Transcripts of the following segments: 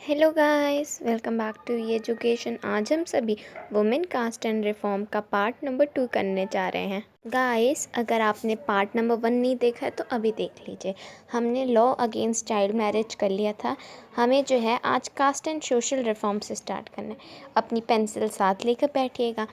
Hello guys, welcome back to ये education. आज हम सभी वुमेन कास्ट एंड रिफॉर्म का पार्ट नंबर 2 करने जा रहे हैं। गाइस, अगर आपने पार्ट नंबर 1 नहीं देखा है तो अभी देख लीजिए। हमने लॉ अगेंस्ट चाइल्ड मैरिज कर लिया था। हमें जो है आज कास्ट एंड सोशल रिफॉर्म से स्टार्ट करना है। अपनी पेंसिल साथ लेकर बैठिएगा।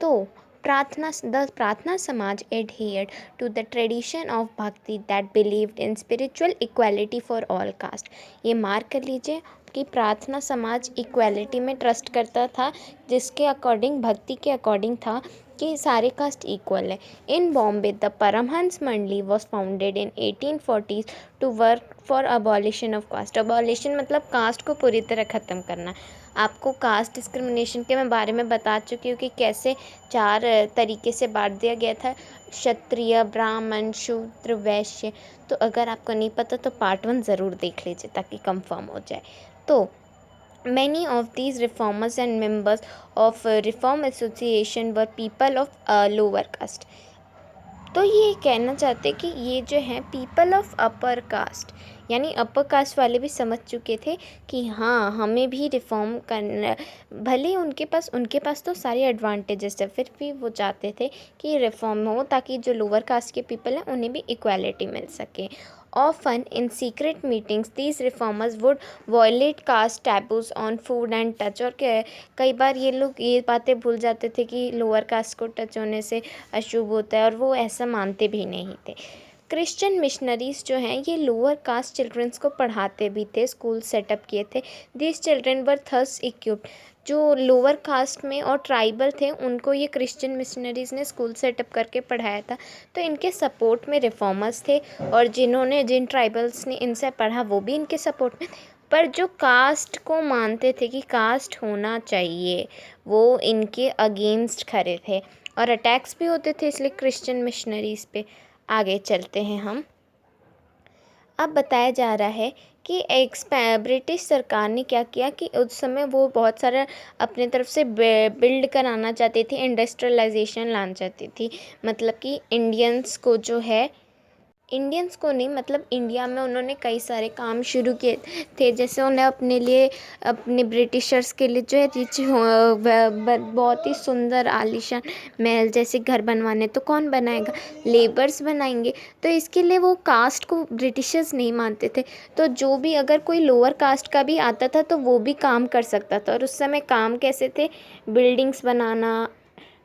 तो द प्रार्थना समाज adhered to the tradition of bhakti that believed in spiritual equality for all caste। ये मार्क कर लीजिए कि प्रार्थना समाज इक्वालिटी में ट्रस्ट करता था, जिसके अकॉर्डिंग भक्ति के अकॉर्डिंग था कि सारे कास्ट इक्वल है। इन Bombay the Paramahansa Mandali was founded in 1840 to work for abolition of caste. Abolition मतलब कास्ट को पूरी तरह ख़त्म करना। आपको कास्ट डिस्क्रिमिनेशन के मैं बारे में बता चुकी हूँ कि कैसे 4 तरीके से बांट दिया गया था: क्षत्रिय, ब्राह्मण, शूद्र, वैश्य। तो अगर आपको नहीं पता तो पार्ट 1 ज़रूर देख लीजिए ताकि कंफर्म हो जाए। तो many of these reformers and members of reform association were people of lower caste। तो ये कहना चाहते कि ये जो है पीपल ऑफ अपर कास्ट, यानी अपर कास्ट वाले भी समझ चुके थे कि हाँ, हमें भी रिफॉर्म करना। भले उनके पास तो सारे एडवांटेजेस है, फिर भी वो चाहते थे कि रिफॉर्म हो ताकि जो लोअर कास्ट के पीपल हैं उन्हें भी इक्वालिटी मिल सके। Often in secret meetings, these reformers would violate caste taboos on food and touch। और कई बार ये लोग ये बातें भूल जाते थे कि लोअर कास्ट को टच होने से अशुभ होता है, और वो ऐसा मानते भी नहीं थे। क्रिश्चियन मिशनरीज जो हैं ये लोअर कास्ट चिल्ड्रंस को पढ़ाते भी थे, स्कूल सेटअप किए थे। This children were thus equipped. जो लोअर कास्ट में और ट्राइबल थे उनको ये क्रिश्चियन मिशनरीज ने स्कूल सेटअप करके पढ़ाया था। तो इनके सपोर्ट में रिफॉर्मर्स थे, और जिन ट्राइबल्स ने इनसे पढ़ा वो भी इनके सपोर्ट में थे। पर जो कास्ट को मानते थे कि कास्ट होना चाहिए, वो इनके अगेंस्ट खड़े थे, और अटैक्स भी होते थे इसलिए क्रिश्चियन मिशनरीज़ पे। आगे चलते हैं हम। अब बताया जा रहा है कि ब्रिटिश सरकार ने क्या किया कि उस समय वो बहुत सारा अपने तरफ से बिल्ड कराना चाहती थी, इंडस्ट्रियलाइजेशन लाना चाहती थी। मतलब कि इंडियंस को नहीं, मतलब इंडिया में उन्होंने कई सारे काम शुरू किए थे। जैसे उन्हें अपने लिए, अपने ब्रिटिशर्स के लिए जो है बहुत ही सुंदर आलीशान महल जैसे घर बनवाने। तो कौन बनाएगा? लेबर्स बनाएंगे। तो इसके लिए वो कास्ट को ब्रिटिशर्स नहीं मानते थे। तो जो भी, अगर कोई लोअर कास्ट का भी आता था तो वो भी काम कर सकता था। और उस समय काम कैसे थे? बिल्डिंग्स बनाना,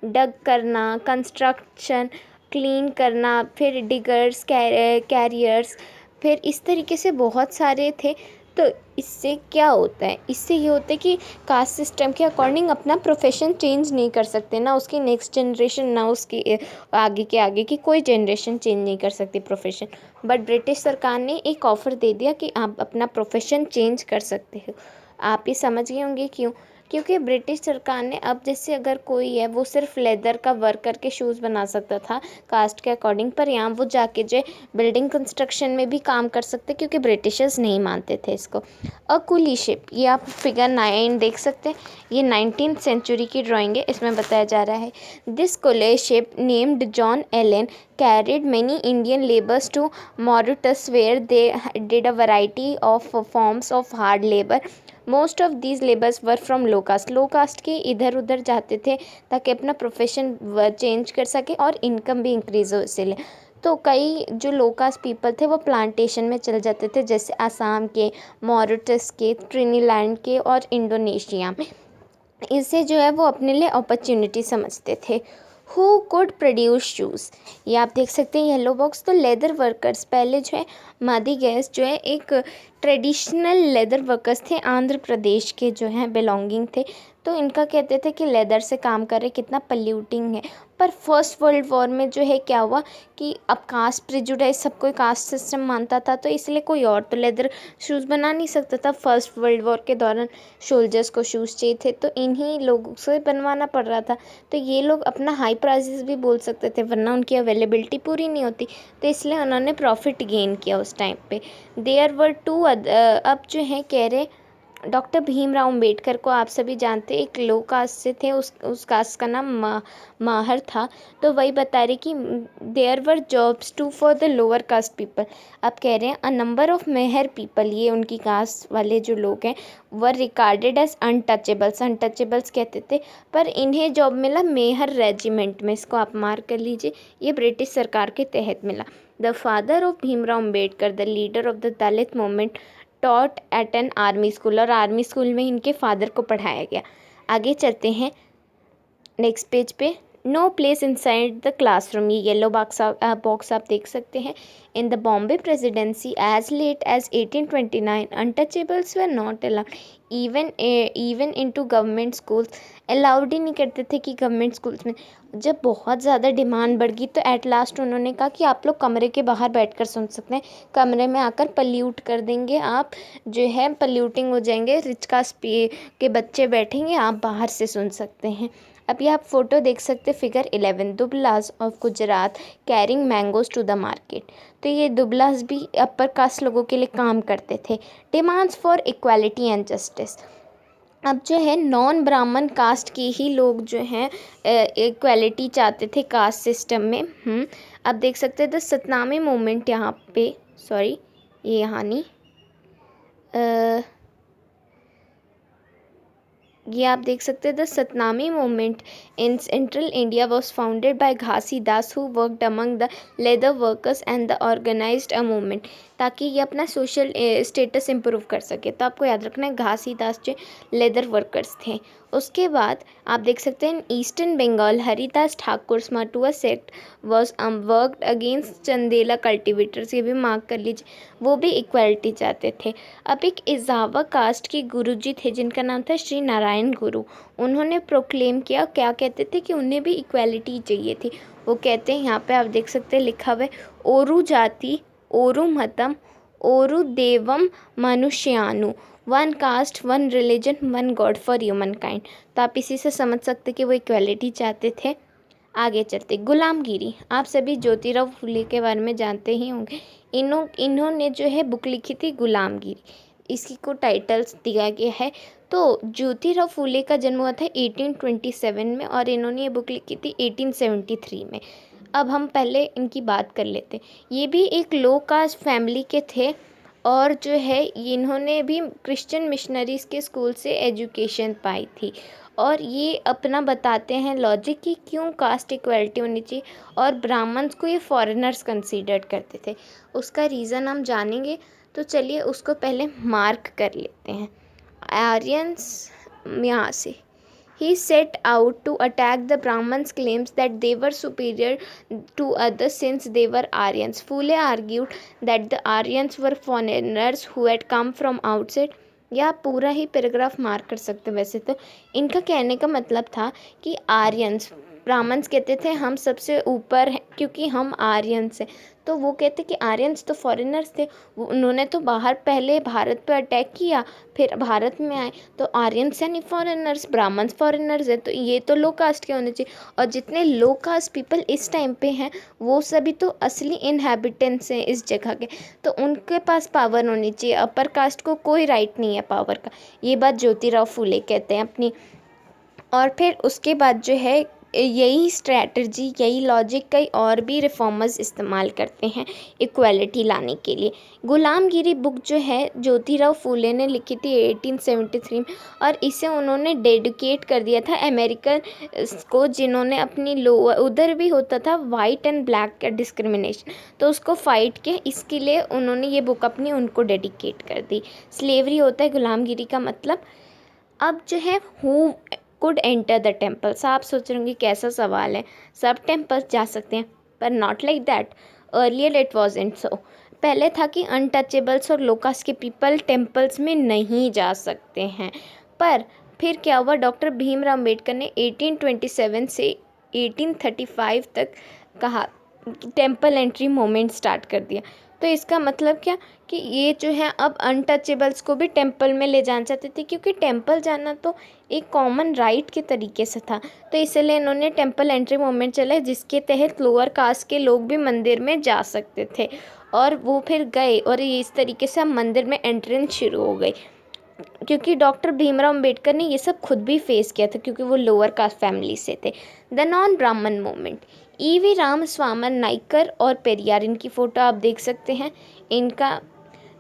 डग करना, कंस्ट्रक्शन, क्लीन करना, फिर डिगर्स, कैरियर्स, फिर इस तरीके से बहुत सारे थे। तो इससे क्या होता है? इससे ये होता है कि कास्ट सिस्टम के अकॉर्डिंग अपना प्रोफेशन चेंज नहीं कर सकते, ना उसकी नेक्स्ट जनरेशन, ना उसकी आगे की कोई जनरेशन चेंज नहीं कर सकती प्रोफेशन। बट ब्रिटिश सरकार ने एक ऑफ़र दे दिया कि आप अपना प्रोफेशन चेंज कर सकते हो। आप ही समझ गए होंगे क्यों। क्योंकि ब्रिटिश सरकार ने, अब जैसे अगर कोई है वो सिर्फ लेदर का वर्क करके शूज़ बना सकता था कास्ट के अकॉर्डिंग, पर यहाँ वो जाके जो बिल्डिंग कंस्ट्रक्शन में भी काम कर सकते, क्योंकि ब्रिटिशर्स नहीं मानते थे इसको। अ कुली शिप, ये आप फिगर 9 देख सकते हैं। ये 19th सेंचुरी की ड्राइंग है। इसमें बताया जा रहा है, दिस कुले ship named John Allen carried many Indian laborers to Mauritius where they did a variety of forms of hard labor। Most of these labours were from low caste. Low caste के इधर उधर जाते थे ताकि अपना profession change कर सके और इनकम भी इंक्रीज़ हो इसलिए। तो कई जो लो कास्ट पीपल थे वो प्लांटेशन में चले जाते थे, जैसे आसाम के, मॉरिटस के, ट्रिनीलैंड के और इंडोनेशिया में। इसे जो है वो अपने लिए अपॉर्चुनिटी समझते थे। हु कुड प्रोड्यूस शूज़, ये आप देख सकते हैं येलो बॉक्स। तो लेदर वर्कर्स, पहले जो है मादी गैस जो है एक ट्रेडिशनल लेदर वर्कर्स थे, आंध्र प्रदेश के जो हैं बिलोंगिंग थे। तो इनका कहते थे कि लेदर से काम कर रहे, कितना पल्यूटिंग है। पर फर्स्ट वर्ल्ड वॉर में जो है क्या हुआ कि अब कास्ट प्रिजुडाइज, सब कोई कास्ट सिस्टम मानता था, तो इसलिए कोई और तो लेदर शूज़ बना नहीं सकता था। फर्स्ट वर्ल्ड वॉर के दौरान सोल्जर्स को शूज़ चाहिए थे, तो इन्हीं लोगों से बनवाना पड़ रहा था। तो ये लोग अपना हाई प्राइसेस भी बोल सकते थे, वरना उनकी अवेलेबिलिटी पूरी नहीं होती। तो इसलिए उन्होंने प्रॉफिट गेन किया उस टाइम पे। देयर वर टू अब जो है कह रहे डॉक्टर भीमराव अंबेडकर को आप सभी जानते हैं, एक लो कास्ट से थे, उस कास्ट का नाम माहर था। तो वही बता रही कि there were jobs to for the lower caste people. अब कह रहे हैं a number of Mahar people, ये उनकी कास्ट वाले जो लोग हैं, were regarded as untouchables, untouchables कहते थे। पर इन्हें जॉब मिला मेहर रेजिमेंट में, इसको आप मार्क कर लीजिए, ये ब्रिटिश सरकार के तहत मिला। The father of Bhimrao Ambedkar, the leader of the Dalit movement, taught at an army school, और आर्मी स्कूल में इनके फादर को पढ़ाया गया। आगे चलते हैं नेक्स्ट पेज पे। No place inside the classroom, ये येलो बॉक्स आप देख सकते हैं। In the Bombay presidency as late as 1829 untouchables were not allowed even into government schools, allowed ही नहीं करते थे कि गवर्नमेंट स्कूल्स में। जब बहुत ज़्यादा डिमांड बढ़ गई तो एट लास्ट उन्होंने कहा कि आप लोग कमरे के बाहर बैठकर सुन सकते हैं, कमरे में आकर पल्यूट कर देंगे, आप जो है पल्यूटिंग हो जाएंगे, रिच कास्ट के बच्चे बैठेंगे, आप बाहर से सुन सकते हैं। अभी आप फोटो देख सकते हैं, figure 11, Dublas of Gujarat carrying mangoes to the market. तो ये दुबलास भी अपर कास्ट लोगों के लिए काम करते थे। Demands for equality and justice, अब जो है नॉन ब्राह्मण कास्ट के ही लोग जो हैं इक्वालिटी चाहते थे कास्ट सिस्टम में। अब देख सकते हैं द सतनामी मूवमेंट, यहाँ पे सॉरी ये यहाँ नहीं, ये आप देख सकते हैं the Satnami movement in central India was founded by Ghasi Das who worked among the leather workers and the organised a movement, ताकि ये अपना सोशल स्टेटस इम्प्रूव कर सके। तो आपको याद रखना है घासी दास जो लेदर वर्कर्स थे। उसके बाद आप देख सकते हैं eastern Bengal Haridas Thakur Matua sect was worked against Chandela cultivators, ये भी मार्क कर लीजिए, वो भी इक्वालिटी चाहते थे। अब एक इजावा कास्ट के गुरुजी थे जिनका नाम था श्री नारायण गुरु, उन्होंने प्रोक्लेम किया, क्या कहते थे कि उन्हें भी इक्वालिटी चाहिए थी। वो कहते हैं, यहाँ पे आप देख सकते हैं लिखा हुआ है, ओरु जाति ओरु मतम ओरु देवम मनुष्यानु, one caste one religion one god for humankind. तो आप इसी से समझ सकते कि वो इक्वालिटी चाहते थे। आगे चलते, गुलामगिरी, आप सभी ज्योतिराव फुले के बारे में जानते ही होंगे। इन्होंने जो है बुक लिखी थी गुलामगिरी, इसी को टाइटल्स दिया गया है। तो ज्योतिराव फुले का जन्म हुआ था 1827 में और इन्होंने ये बुक लिखी थी 1873 में। अब हम पहले इनकी बात कर लेते हैं। ये भी एक लो कास्ट फैमिली के थे और जो है इन्होंने भी क्रिश्चियन मिशनरीज़ के स्कूल से एजुकेशन पाई थी। और ये अपना बताते हैं लॉजिक कि क्यों कास्ट इक्वलिटी होनी चाहिए और ब्राह्मण्स को ये फॉरेनर्स कंसीडर करते थे। उसका रीज़न हम जानेंगे, तो चलिए उसको पहले मार्क कर लेते हैं। आर्यंस, यहाँ से he set out to attack the Brahmins' claims that they were superior to others since they were Aryans. Phule argued that the Aryans were foreigners who had come from outside. या आप पूरा ही paragraph mark कर सकते हैं। वैसे तो इनका कहने का मतलब था कि आर्यंस, ब्राह्मण्स कहते थे हम सबसे ऊपर हैं क्योंकि हम आर्यंस हैं, तो वो कहते कि आर्यंस तो फॉरेनर्स थे, उन्होंने तो बाहर पहले भारत पर अटैक किया फिर भारत में आए, तो आर्यंस यानी फॉरेनर्स, ब्राह्मण्स फॉरेनर्स है, तो ये तो लो कास्ट के होने चाहिए। और जितने लो कास्ट पीपल इस टाइम पे हैं वो सभी तो असली इनहेबिटेंट्स हैं इस जगह के, तो उनके पास पावर होनी चाहिए, अपर कास्ट को कोई राइट नहीं है पावर का। ये बात ज्योतिराव फूले कहते हैं अपनी। और फिर उसके बाद जो है यही स्ट्रैटेजी, यही लॉजिक कई और भी रिफॉर्मर्स इस्तेमाल करते हैं इक्वालिटी लाने के लिए। गुलामगिरी बुक जो है ज्योतिराव फूले ने लिखी थी 1873 में और इसे उन्होंने डेडिकेट कर दिया था अमेरिकन को, जिन्होंने अपनी लो उधर भी होता था वाइट एंड ब्लैक का डिस्क्रिमिनेशन, तो उसको फाइट किया, इसके लिए उन्होंने ये बुक अपनी उनको डेडिकेट कर दी। स्लेवरी होता है गुलामगिरी का मतलब। अब जो है who could enter the temples, आप सोच रहे होंगे कैसा सवाल है, सब टेम्पल्स जा सकते हैं, पर not like that, earlier it wasn't so. पहले था कि अनटचेबल्स और लोकास के पीपल टेम्पल्स में नहीं जा सकते हैं, पर फिर क्या हुआ, डॉक्टर भीमराव अम्बेडकर ने 1827 से 1835 तक कहा टेम्पल एंट्री मूवमेंट स्टार्ट कर दिया। तो इसका मतलब क्या कि ये जो है अब अनटचेबल्स को भी टेम्पल में ले जाना चाहते थे, क्योंकि टेम्पल जाना तो एक कॉमन राइट के तरीके से था, तो इसलिए इन्होंने टेम्पल एंट्री मूवमेंट चलाया जिसके तहत लोअर कास्ट के लोग भी मंदिर में जा सकते थे। और वो फिर गए और ये इस तरीके से अब मंदिर में एंट्रेंस शुरू हो गई। क्योंकि डॉक्टर भीमराव अंबेडकर ने ये सब खुद भी फेस किया था क्योंकि वो लोअर कास्ट फैमिली से थे। द नॉन ब्राह्मण मूवमेंट, ईवी रामस्वामी नाइकर और पेरियार, इनकी फ़ोटो आप देख सकते हैं। इनका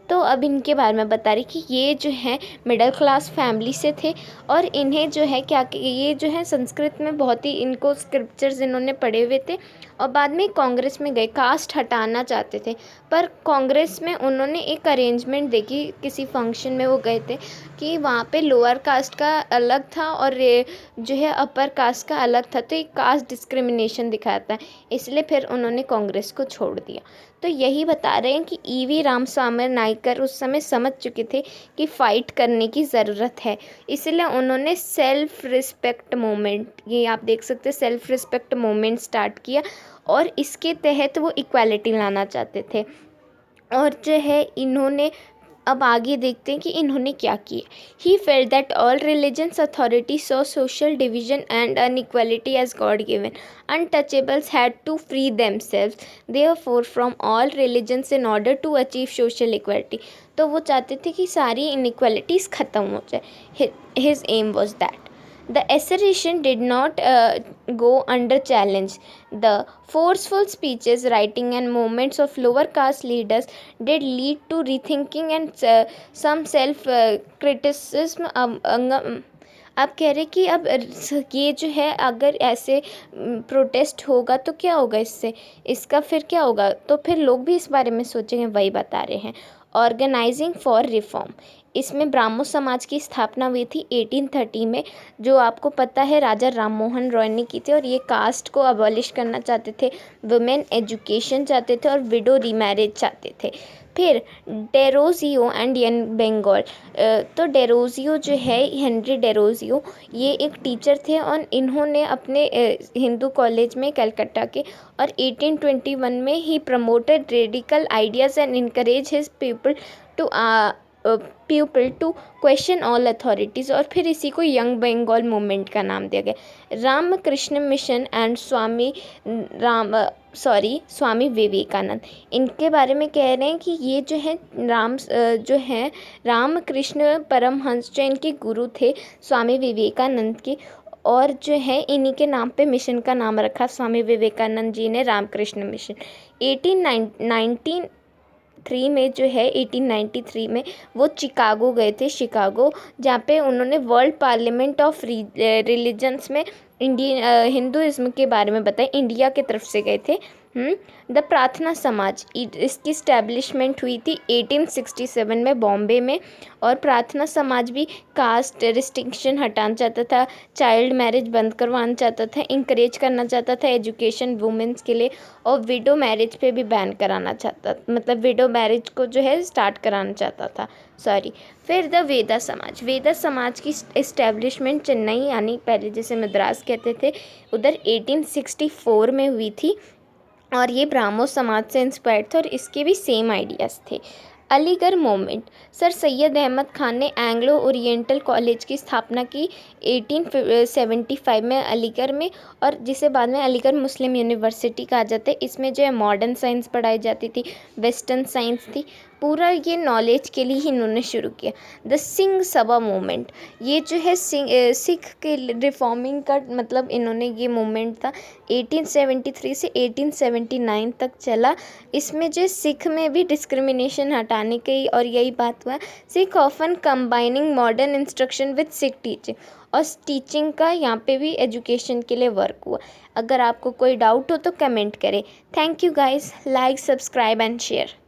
तो अब इनके बारे में बता रही कि ये जो है मिडिल क्लास फैमिली से थे और इन्हें जो है क्या ये जो है संस्कृत में बहुत ही इनको स्क्रिप्चर्स इन्होंने पढ़े हुए थे और बाद में कांग्रेस में गए, कास्ट हटाना चाहते थे। पर कांग्रेस में उन्होंने एक अरेंजमेंट देखी, किसी फंक्शन में वो गए थे कि वहाँ पे लोअर कास्ट का अलग था और जो है अपर कास्ट का अलग था, तो एक कास्ट डिस्क्रिमिनेशन दिखाता है, इसलिए फिर उन्होंने कांग्रेस को छोड़ दिया। तो यही बता रहे हैं कि ईवी रामस्वामी नाइकर उस समय समझ चुके थे कि फ़ाइट करने की ज़रूरत है, इसलिए उन्होंने सेल्फ रिस्पेक्ट मूवमेंट, ये आप देख सकते हैं, सेल्फ रिस्पेक्ट मूवमेंट स्टार्ट किया और इसके तहत वो इक्वालिटी लाना चाहते थे। और जो है इन्होंने अब आगे देखते हैं कि इन्होंने क्या किया। He felt that all religions authority saw social division and inequality as god given, untouchables had to free themselves therefore from all religions in order to achieve social equality. तो वो चाहते थे कि सारी इनइक्वालिटीज़ ख़त्म हो जाए। His aim was that the assertion did not go under challenge. The forceful speeches, writing, and movements of lower caste leaders did lead to rethinking and some self-criticism. आप कह रहे कि अब ये जो है अगर ऐसे प्रोटेस्ट होगा तो क्या होगा, इसका फिर क्या होगा, तो फिर लोग भी इस बारे में सोचेंगे, वही बता रहे हैं। ऑर्गेनाइजिंग फॉर रिफॉर्म, इसमें ब्राह्मो समाज की स्थापना हुई थी 1830 में, जो आपको पता है राजा राम मोहन रॉय ने की थी और ये कास्ट को अबॉलिश करना चाहते थे, वुमेन एजुकेशन चाहते थे और विडो रीमैरिज चाहते थे। फिर डेरोजियो एंड यंग बंगाल, तो डेरोजियो जो है हेनरी डेरोजियो, ये एक टीचर थे और इन्होंने अपने हिंदू कॉलेज में कलकत्ता के और 1821 में ही promoted radical ideas and encourage his people to question all authorities, और फिर इसी को यंग बंगाल मूवमेंट का नाम दिया गया। रामकृष्ण मिशन एंड स्वामी विवेकानंद, इनके बारे में कह रहे हैं कि ये जो है रामकृष्ण परमहंस जो इनके गुरु थे स्वामी विवेकानंद के, और जो है इन्हीं के नाम पे मिशन का नाम रखा स्वामी विवेकानंद जी ने, रामकृष्ण मिशन। 1893 में वो चिकागो गए थे, जहाँ पे उन्होंने वर्ल्ड पार्लियामेंट ऑफ रिलीजन्स में हिंदुइज्म के बारे में बताया, इंडिया के तरफ से गए थे। द प्रार्थना समाज, इसकी इस्टेब्लिशमेंट हुई थी 1867 में बॉम्बे में, और प्रार्थना समाज भी कास्ट रिस्ट्रिक्शन हटाना चाहता था, चाइल्ड मैरिज बंद करवाना चाहता था, इंकरेज करना चाहता था एजुकेशन वुमेन्स के लिए, और विडो मैरिज पे भी बैन कराना चाहता, मतलब विडो मैरिज को जो है स्टार्ट कराना चाहता था, फिर द वेदा समाज की इस्टेब्लिशमेंट चेन्नई, यानी पहले जैसे मद्रास कहते थे, उधर 1864 में हुई थी और ये ब्राह्मो समाज से इंस्पायर्ड थे और इसके भी सेम आइडियाज़ थे। अलीगढ़ मूवमेंट, सर सैयद अहमद खान ने एंग्लो ओरिएंटल कॉलेज की स्थापना की 1875 में अलीगढ़ में, और जिसे बाद में अलीगढ़ मुस्लिम यूनिवर्सिटी कहा जाता है। इसमें जो है मॉडर्न साइंस पढ़ाई जाती थी, वेस्टर्न साइंस थी, पूरा ये नॉलेज के लिए ही इन्होंने शुरू किया। द सिंह सभा मूवमेंट, ये जो है सिख के रिफॉर्मिंग का मतलब इन्होंने ये मूवमेंट था 1873 से 1879 तक चला। इसमें जो सिख में भी डिस्क्रिमिनेशन हटाने की और यही बात हुआ, Sikh often combining modern instruction with Sikh teaching, और टीचिंग का यहाँ पे भी एजुकेशन के लिए वर्क हुआ। अगर आपको कोई डाउट हो तो कमेंट करें। Thank you guys, like subscribe and share.